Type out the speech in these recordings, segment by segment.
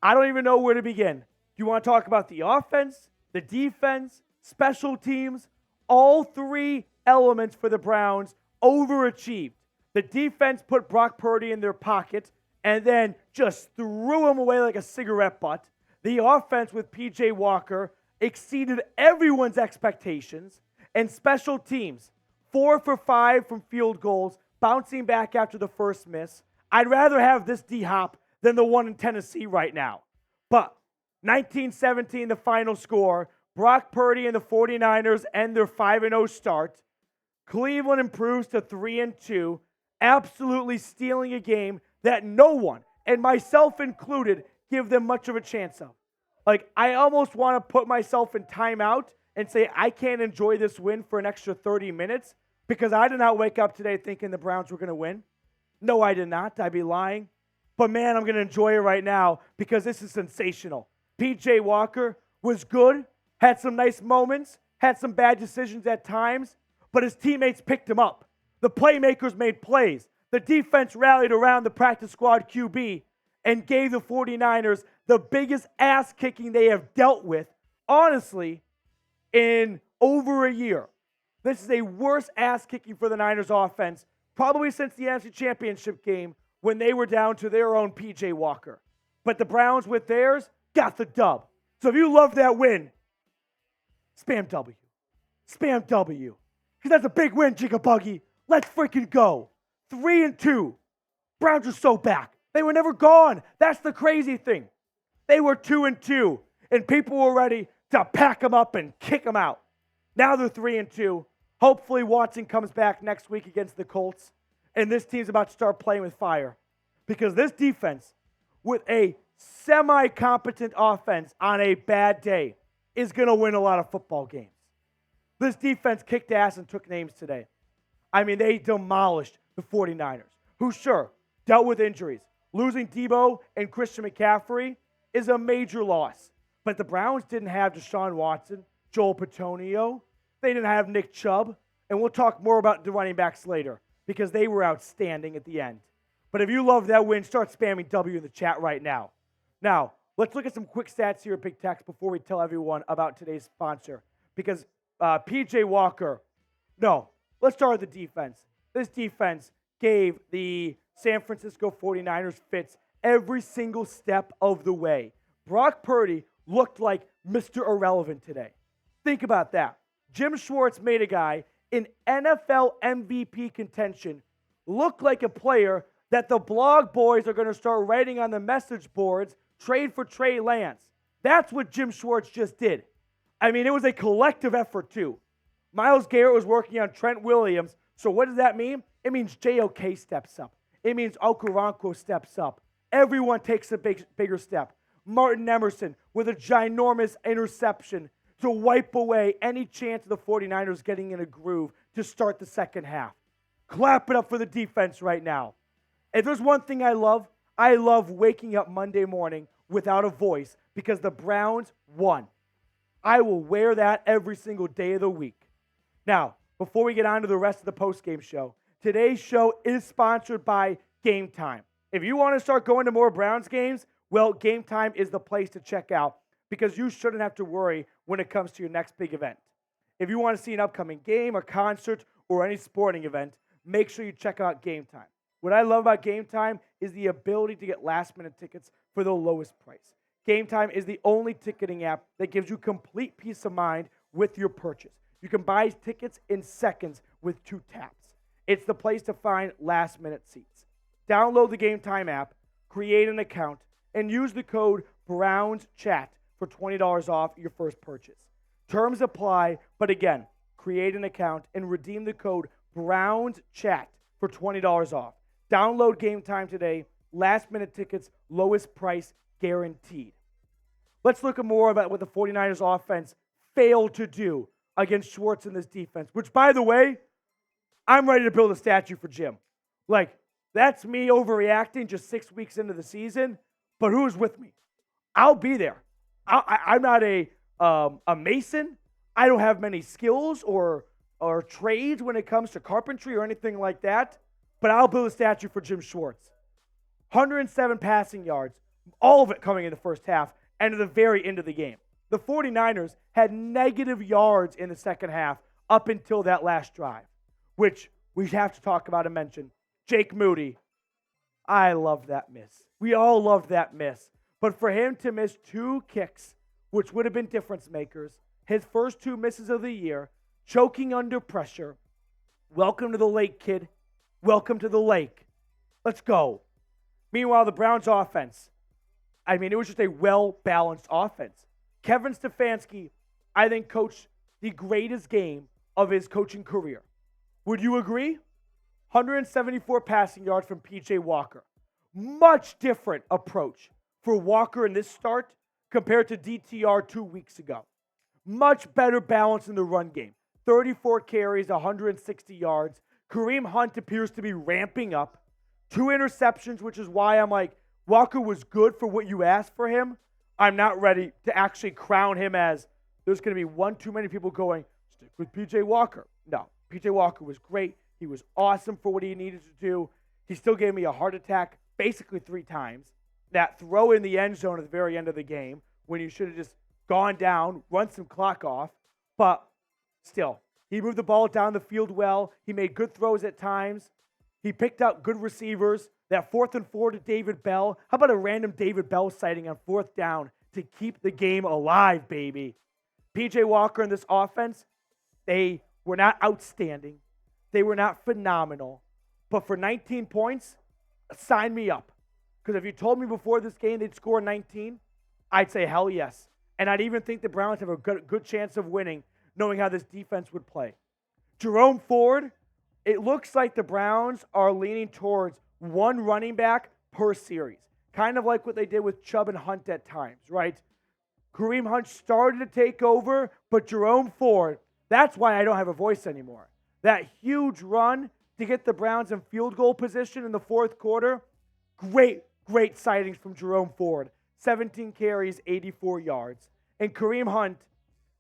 I don't even know where to begin. Do you want to talk about the offense, the defense, special teams? All three elements for the Browns overachieved. The defense put Brock Purdy in their pocket and then just threw him away like a cigarette butt. The offense with P.J. Walker exceeded everyone's expectations. And special teams, 4 for 5 from field goals, bouncing back after the first miss. I'd rather have this D-Hop than the one in Tennessee right now. But 19-17, the final score. Brock Purdy and the 49ers end their 5-0 start. Cleveland improves to 3-2, absolutely stealing a game that no one, and myself included, give them much of a chance of. Like, I almost want to put myself in timeout and say I can't enjoy this win for an extra 30 minutes because I did not wake up today thinking the Browns were going to win. No, I did not. I'd be lying. But, man, I'm going to enjoy it right now because this is sensational. P.J. Walker was good, had some nice moments, had some bad decisions at times, but his teammates picked him up. The playmakers made plays. The defense rallied around the practice squad QB and gave the 49ers the biggest ass-kicking they have dealt with, honestly, in over a year. This is a worse ass-kicking for the Niners offense, probably since the NFC Championship game when they were down to their own P.J. Walker. But the Browns, with theirs, got the dub. So if you love that win, spam W. Spam W. Because that's a big win, Jigabuggy. Let's freaking go. 3-2. Browns are so back. They were never gone. That's the crazy thing. They were 2-2, and people were ready to pack them up and kick them out. Now they're 3-2. Hopefully Watson comes back next week against the Colts, and this team's about to start playing with fire. Because this defense, with a semi-competent offense on a bad day, is going to win a lot of football games. This defense kicked ass and took names today. I mean, they demolished the 49ers, who sure dealt with injuries. Losing Debo and Christian McCaffrey is a major loss. But the Browns didn't have Deshaun Watson, Joel Petonio. They didn't have Nick Chubb. And we'll talk more about the running backs later because they were outstanding at the end. But if you love that win, start spamming W in the chat right now. Now, let's look at some quick stats here at Big Tex before we tell everyone about today's sponsor. Because P.J. Walker, no, let's start with the defense. This defense gave the San Francisco 49ers fits every single step of the way. Brock Purdy looked like Mr. Irrelevant today. Think about that. Jim Schwartz made a guy in NFL MVP contention look like a player that the blog boys are going to start writing on the message boards, trade for Trey Lance. That's what Jim Schwartz just did. I mean, it was a collective effort, too. Myles Garrett was working on Trent Williams. So what does that mean? It means JOK steps up. It means Okoronkwo steps up. Everyone takes a bigger step. Martin Emerson with a ginormous interception to wipe away any chance of the 49ers getting in a groove to start the second half. Clap it up for the defense right now. If there's one thing I love waking up Monday morning without a voice because the Browns won. I will wear that every single day of the week. Now, before we get on to the rest of the postgame show, today's show is sponsored by Game Time. If you want to start going to more Browns games, well, Game Time is the place to check out because you shouldn't have to worry when it comes to your next big event. If you want to see an upcoming game or concert or any sporting event, make sure you check out Game Time. What I love about Game Time is the ability to get last-minute tickets for the lowest price. Game Time is the only ticketing app that gives you complete peace of mind with your purchase. You can buy tickets in seconds with 2 taps. It's the place to find last-minute seats. Download the Game Time app, create an account, and use the code BROWNSCHAT for $20 off your first purchase. Terms apply, but again, create an account and redeem the code BROWNSCHAT for $20 off. Download Game Time today. Last-minute tickets, lowest price guaranteed. Let's look at more about what the 49ers offense failed to do against Schwartz in this defense, which, by the way, I'm ready to build a statue for Jim. Like, that's me overreacting just 6 weeks into the season, but who's with me? I'll be there. I'm not a mason. I don't have many skills or trades when it comes to carpentry or anything like that, but I'll build a statue for Jim Schwartz. 107 passing yards, All of it coming in the first half and to the very end of the game. The 49ers had negative yards in the second half up until that last drive, which we have to talk about and mention. Jake Moody, I love that miss. We all loved that miss. But for him to miss 2 kicks, which would have been difference makers, his first 2 misses of the year, choking under pressure. Welcome to the lake, kid. Welcome to the lake. Let's go. Meanwhile, the Browns offense, it was just a well-balanced offense. Kevin Stefanski, I think, coached the greatest game of his coaching career. Would you agree? 174 passing yards from P.J. Walker. Much different approach for Walker in this start compared to DTR 2 weeks ago. Much better balance in the run game. 34 carries, 160 yards. Kareem Hunt appears to be ramping up. 2 interceptions, which is why I'm like, Walker was good for what you asked for him. I'm not ready to actually crown him as there's going to be one too many people going, stick with P.J. Walker. No, P.J. Walker was great. He was awesome for what he needed to do. He still gave me a heart attack basically 3 times. That throw in the end zone at the very end of the game when you should have just gone down, run some clock off. But still, he moved the ball down the field well. He made good throws at times. He picked out good receivers. That 4th and 4 to David Bell. How about a random David Bell sighting on 4th down to keep the game alive, baby? P.J. Walker in this offense, they were not outstanding. They were not phenomenal. But for 19 points, sign me up. Because if you told me before this game they'd score 19, I'd say hell yes. And I'd even think the Browns have a good chance of winning, knowing how this defense would play. Jerome Ford, it looks like the Browns are leaning towards 1 running back per series. Kind of like what they did with Chubb and Hunt at times, right? Kareem Hunt started to take over, but Jerome Ford, that's why I don't have a voice anymore. That huge run to get the Browns in field goal position in the 4th quarter, great sightings from Jerome Ford. 17 carries, 84 yards. And Kareem Hunt,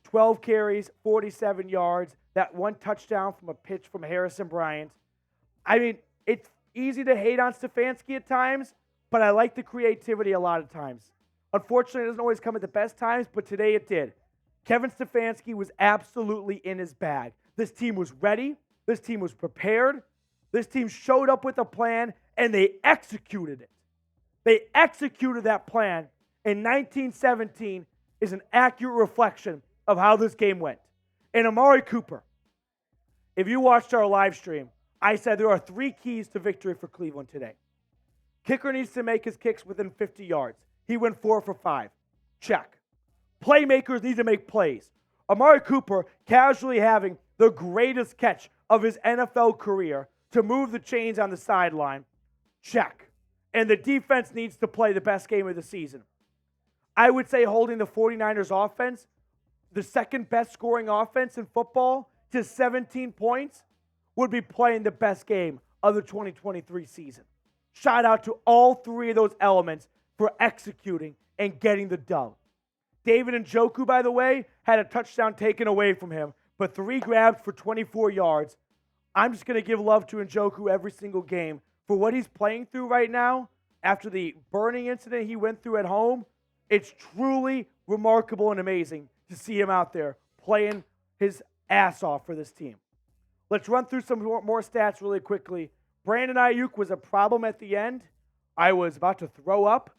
12 carries, 47 yards. That 1 touchdown from a pitch from Harrison Bryant. It's easy to hate on Stefanski at times, but I like the creativity a lot of times. Unfortunately, it doesn't always come at the best times, but today it did. Kevin Stefanski was absolutely in his bag. This team was ready. This team was prepared. This team showed up with a plan, and they executed it. They executed that plan, and 1917 is an accurate reflection of how this game went. And Amari Cooper, if you watched our live stream, I said there are 3 keys to victory for Cleveland today. Kicker needs to make his kicks within 50 yards. He went 4 for 5. Check. Playmakers need to make plays. Amari Cooper casually having the greatest catch of his NFL career to move the chains on the sideline. Check. And the defense needs to play the best game of the season. I would say holding the 49ers offense, the second best scoring offense in football, to 17 points would be playing the best game of the 2023 season. Shout out to all 3 of those elements for executing and getting the dub. David Njoku, by the way, had a touchdown taken away from him, but 3 grabs for 24 yards. I'm just going to give love to Njoku every single game for what he's playing through right now after the burning incident he went through at home. It's truly remarkable and amazing to see him out there playing his ass off for this team. Let's run through some more stats really quickly. Brandon Ayuk was a problem at the end. I was about to throw up,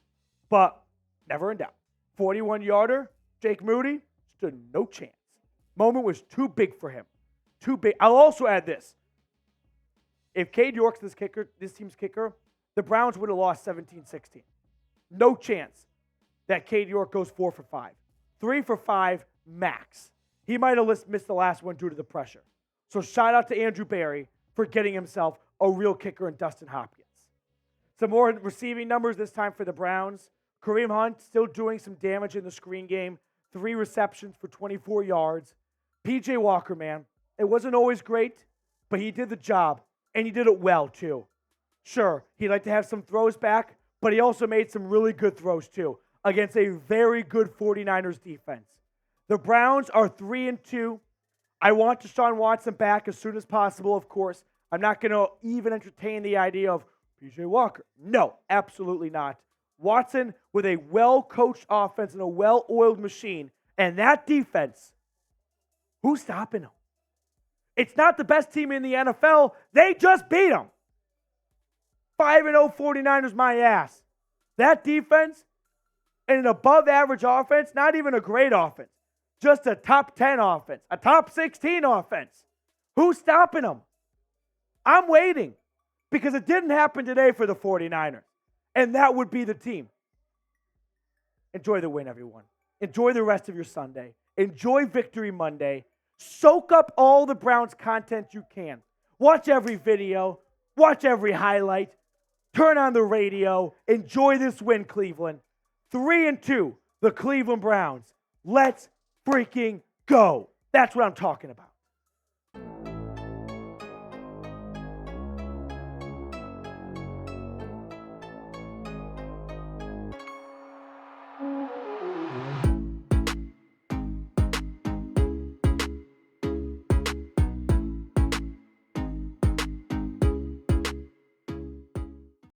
but never in doubt. 41-yarder, Jake Moody, stood no chance. Moment was too big for him. Too big. I'll also add this. If Cade York's this team's kicker, the Browns would have lost 17-16. No chance that Cade York goes 4 for 5. 3 for 5 max. He might have missed the last one due to the pressure. So shout out to Andrew Berry for getting himself a real kicker in Dustin Hopkins. Some more receiving numbers this time for the Browns. Kareem Hunt still doing some damage in the screen game. 3 receptions for 24 yards. P.J. Walker, man, it wasn't always great, but he did the job, and he did it well, too. Sure, he'd like to have some throws back, but he also made some really good throws, too, against a very good 49ers defense. The Browns are 3-2. I want Deshaun Watson back as soon as possible, of course. I'm not going to even entertain the idea of P.J. Walker. No, absolutely not. Watson with a well-coached offense and a well-oiled machine. And that defense, who's stopping them? It's not the best team in the NFL. They just beat them. 5-0 49ers, my ass. That defense and an above-average offense, not even a great offense, just a top 10 offense, a top 16 offense. Who's stopping them? I'm waiting because it didn't happen today for the 49ers, and that would be the team. Enjoy the win, everyone. Enjoy the rest of your Sunday. Enjoy Victory Monday. Soak up all the Browns content you can. Watch every video. Watch every highlight. Turn on the radio. Enjoy this win, Cleveland. 3-2, the Cleveland Browns. Let's freaking go. That's what I'm talking about.